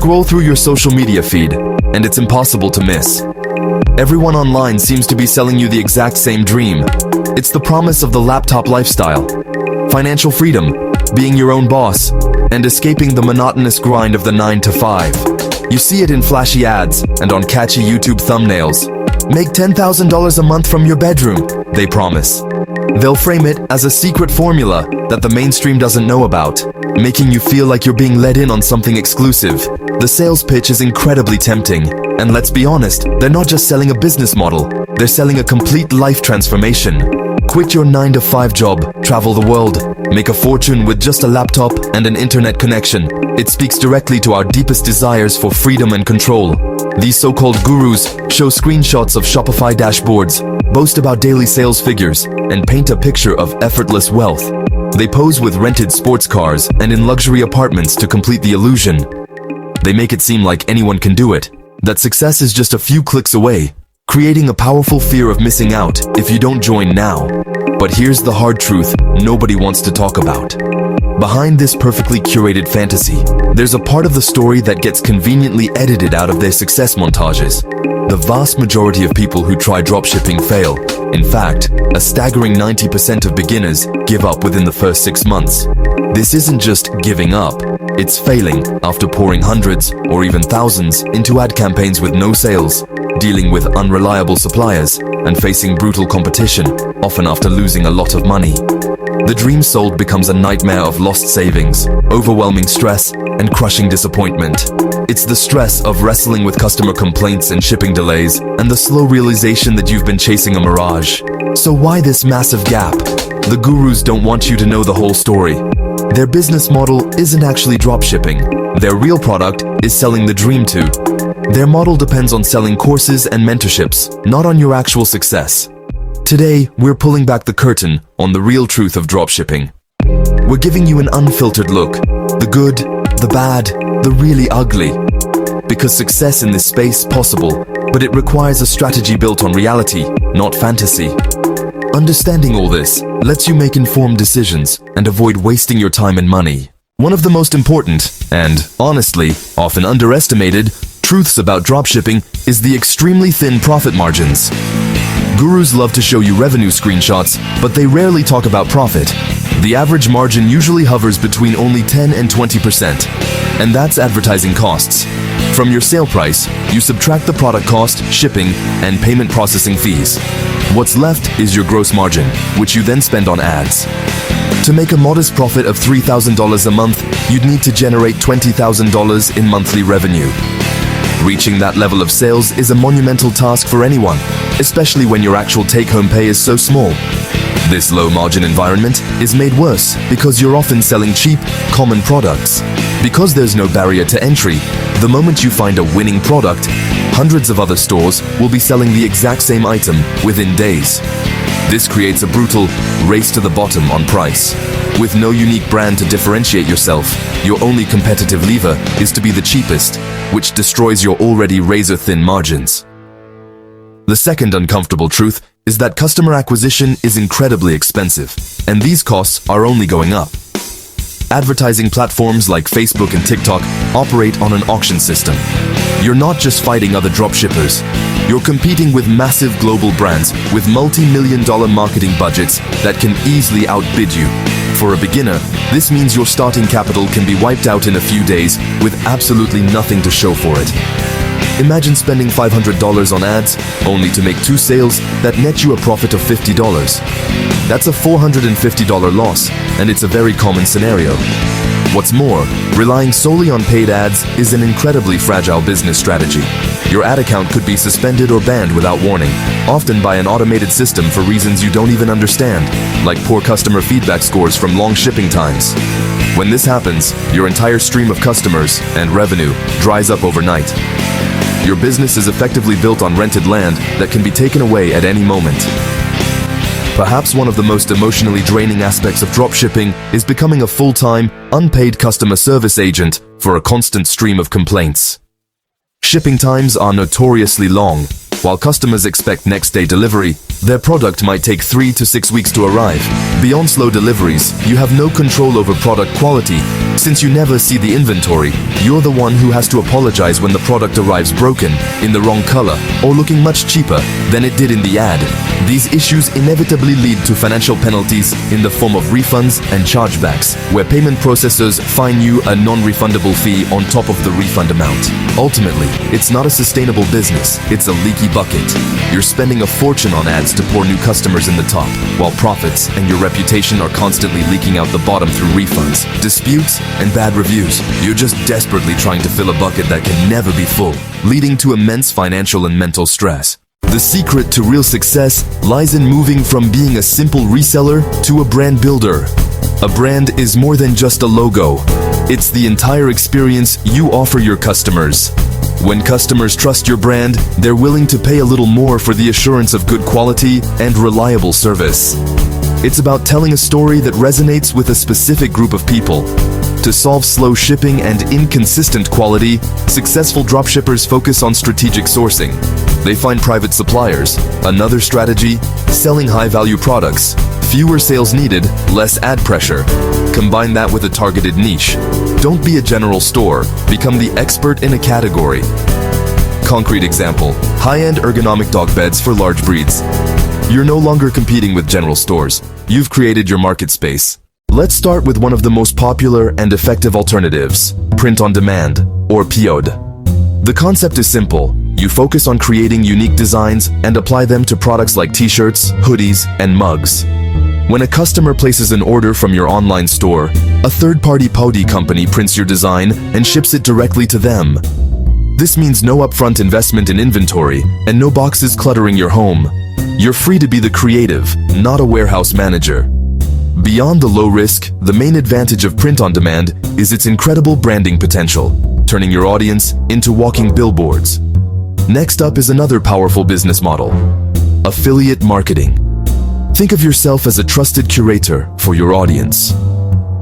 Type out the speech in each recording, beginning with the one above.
Scroll through your social media feed, and it's impossible to miss. Everyone online seems to be selling you the exact same dream. It's the promise of the laptop lifestyle. Financial freedom, being your own boss, and escaping the monotonous grind of the 9 to 5. You see it in flashy ads and on catchy YouTube thumbnails. Make $10,000 a month from your bedroom, they promise. They'll frame it as a secret formula that the mainstream doesn't know about, making you feel like you're being let in on something exclusive. The sales pitch is incredibly tempting, and let's be honest, they're not just selling a business model, they're selling a complete life transformation. Quit your 9 to 5 job, travel the world, make a fortune with just a laptop and an internet connection. It speaks directly to our deepest desires for freedom and control. These so-called gurus show screenshots of Shopify dashboards, boast about daily sales figures, and paint a picture of effortless wealth. They pose with rented sports cars and in luxury apartments to complete the illusion. They make it seem like anyone can do it, that success is just a few clicks away, creating a powerful fear of missing out if you don't join now. But here's the hard truth nobody wants to talk about. Behind this perfectly curated fantasy, there's a part of the story that gets conveniently edited out of their success montages. The vast majority of people who try dropshipping fail. In fact, a staggering 90% of beginners give up within the first 6 months. This isn't just giving up, it's failing after pouring hundreds or even thousands into ad campaigns with no sales, dealing with unreliable suppliers, and facing brutal competition, often after losing a lot of money. The dream sold becomes a nightmare of lost savings, overwhelming stress, and crushing disappointment. It's the stress of wrestling with customer complaints and shipping delays, and the slow realization that you've been chasing a mirage. So why this massive gap? The gurus don't want you to know the whole story. Their business model isn't actually dropshipping. Their real product is selling the dream too. Their model depends on selling courses and mentorships, not on your actual success. Today, we're pulling back the curtain on the real truth of dropshipping. We're giving you an unfiltered look, the good, the bad, the really ugly. Because success in this space is possible, but it requires a strategy built on reality, not fantasy. Understanding all this lets you make informed decisions and avoid wasting your time and money. One of the most important, and honestly, often underestimated, truths about dropshipping is the extremely thin profit margins. Gurus love to show you revenue screenshots, but they rarely talk about profit. The average margin usually hovers between only 10 and 20%, and that's advertising costs. From your sale price, you subtract the product cost, shipping, and payment processing fees. What's left is your gross margin, which you then spend on ads. To make a modest profit of $3,000 a month, you'd need to generate $20,000 in monthly revenue. Reaching that level of sales is a monumental task for anyone, especially when your actual take-home pay is so small. This low-margin environment is made worse because you're often selling cheap, common products. Because there's no barrier to entry, the moment you find a winning product, hundreds of other stores will be selling the exact same item within days. This creates a brutal race to the bottom on price. With no unique brand to differentiate yourself, your only competitive lever is to be the cheapest, which destroys your already razor-thin margins. The second uncomfortable truth is that customer acquisition is incredibly expensive, and these costs are only going up. Advertising platforms like Facebook and TikTok operate on an auction system. You're not just fighting other dropshippers, you're competing with massive global brands with multi-million-dollar marketing budgets that can easily outbid you. For a beginner, this means your starting capital can be wiped out in a few days with absolutely nothing to show for it. Imagine spending $500 on ads only to make 2 sales that net you a profit of $50. That's a $450 loss, and it's a very common scenario. What's more, relying solely on paid ads is an incredibly fragile business strategy. Your ad account could be suspended or banned without warning, often by an automated system for reasons you don't even understand, like poor customer feedback scores from long shipping times. When this happens, your entire stream of customers and revenue dries up overnight. Your business is effectively built on rented land that can be taken away at any moment. Perhaps one of the most emotionally draining aspects of dropshipping is becoming a full-time, unpaid customer service agent for a constant stream of complaints. Shipping times are notoriously long, While customers expect next-day delivery, their product might take 3 to 6 weeks to arrive. Beyond slow deliveries, you have no control over product quality. Since you never see the inventory, you're the one who has to apologize when the product arrives broken, in the wrong color, or looking much cheaper than it did in the ad. These issues inevitably lead to financial penalties in the form of refunds and chargebacks, where payment processors fine you a non-refundable fee on top of the refund amount. Ultimately, it's not a sustainable business, it's a leaky bucket. You're spending a fortune on ads to pour new customers in the top, while profits and your reputation are constantly leaking out the bottom through refunds, disputes, and bad reviews. You're just desperately trying to fill a bucket that can never be full, leading to immense financial and mental stress. The secret to real success lies in moving from being a simple reseller to a brand builder. A brand is more than just a logo. It's the entire experience you offer your customers. When customers trust your brand, they're willing to pay a little more for the assurance of good quality and reliable service. It's about telling a story that resonates with a specific group of people. To solve slow shipping and inconsistent quality, successful dropshippers focus on strategic sourcing. They find private suppliers. Another strategy, selling high-value products. Fewer sales needed, less ad pressure. Combine that with a targeted niche. Don't be a general store, become the expert in a category. Concrete example, high-end ergonomic dog beds for large breeds. You're no longer competing with general stores. You've created your market space. Let's start with one of the most popular and effective alternatives, print on demand, or POD. The concept is simple. You focus on creating unique designs and apply them to products like t-shirts, hoodies, and mugs. When a customer places an order from your online store, a third-party POD company prints your design and ships it directly to them. This means no upfront investment in inventory and no boxes cluttering your home. You're free to be the creative, not a warehouse manager. Beyond the low risk, the main advantage of print on demand is its incredible branding potential, turning your audience into walking billboards. Next up is another powerful business model, affiliate marketing. Think of yourself as a trusted curator for your audience.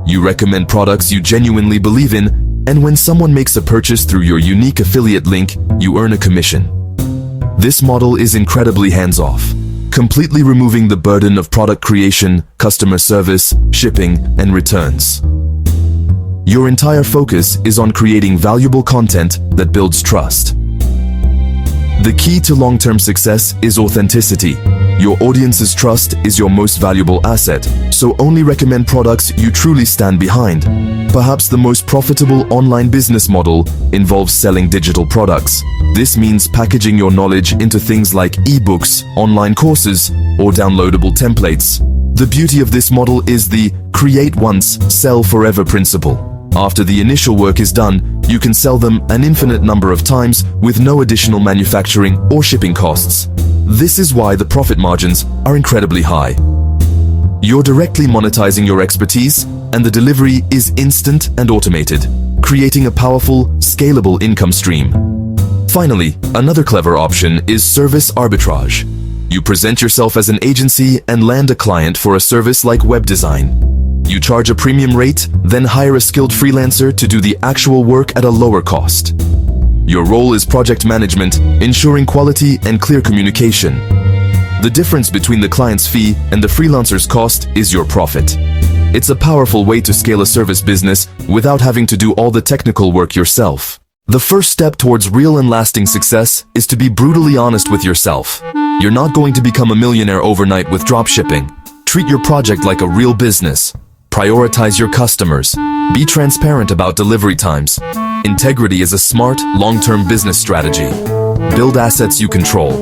You recommend products you genuinely believe in, and when someone makes a purchase through your unique affiliate link, you earn a commission. This model is incredibly hands-off, completely removing the burden of product creation, customer service, shipping, and returns. Your entire focus is on creating valuable content that builds trust. The key to long-term success is authenticity. Your audience's trust is your most valuable asset, so only recommend products you truly stand behind. Perhaps the most profitable online business model involves selling digital products. This means packaging your knowledge into things like ebooks, online courses, or downloadable templates. The beauty of this model is the create once, sell forever principle. After the initial work is done, you can sell them an infinite number of times with no additional manufacturing or shipping costs. This is why the profit margins are incredibly high. You're directly monetizing your expertise, and the delivery is instant and automated, creating a powerful, scalable income stream. Finally, another clever option is service arbitrage. You present yourself as an agency and land a client for a service like web design. You charge a premium rate, then hire a skilled freelancer to do the actual work at a lower cost. Your role is project management, ensuring quality and clear communication. The difference between the client's fee and the freelancer's cost is your profit. It's a powerful way to scale a service business without having to do all the technical work yourself. The first step towards real and lasting success is to be brutally honest with yourself. You're not going to become a millionaire overnight with dropshipping. Treat your project like a real business. Prioritize your customers. Be transparent about delivery times. Integrity is a smart, long-term business strategy. Build assets you control.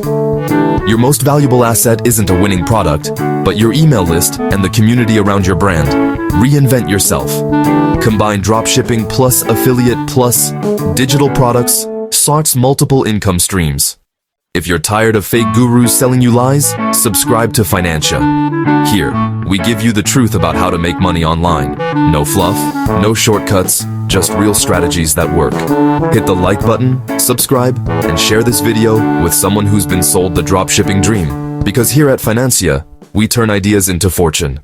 Your most valuable asset isn't a winning product, but your email list and the community around your brand. Reinvent yourself. Combine dropshipping plus affiliate plus digital products, starts multiple income streams. If you're tired of fake gurus selling you lies, subscribe to Financia. Here, we give you the truth about how to make money online. No fluff, no shortcuts, just real strategies that work. Hit the like button, subscribe, and share this video with someone who's been sold the dropshipping dream. Because here at Financia, we turn ideas into fortune.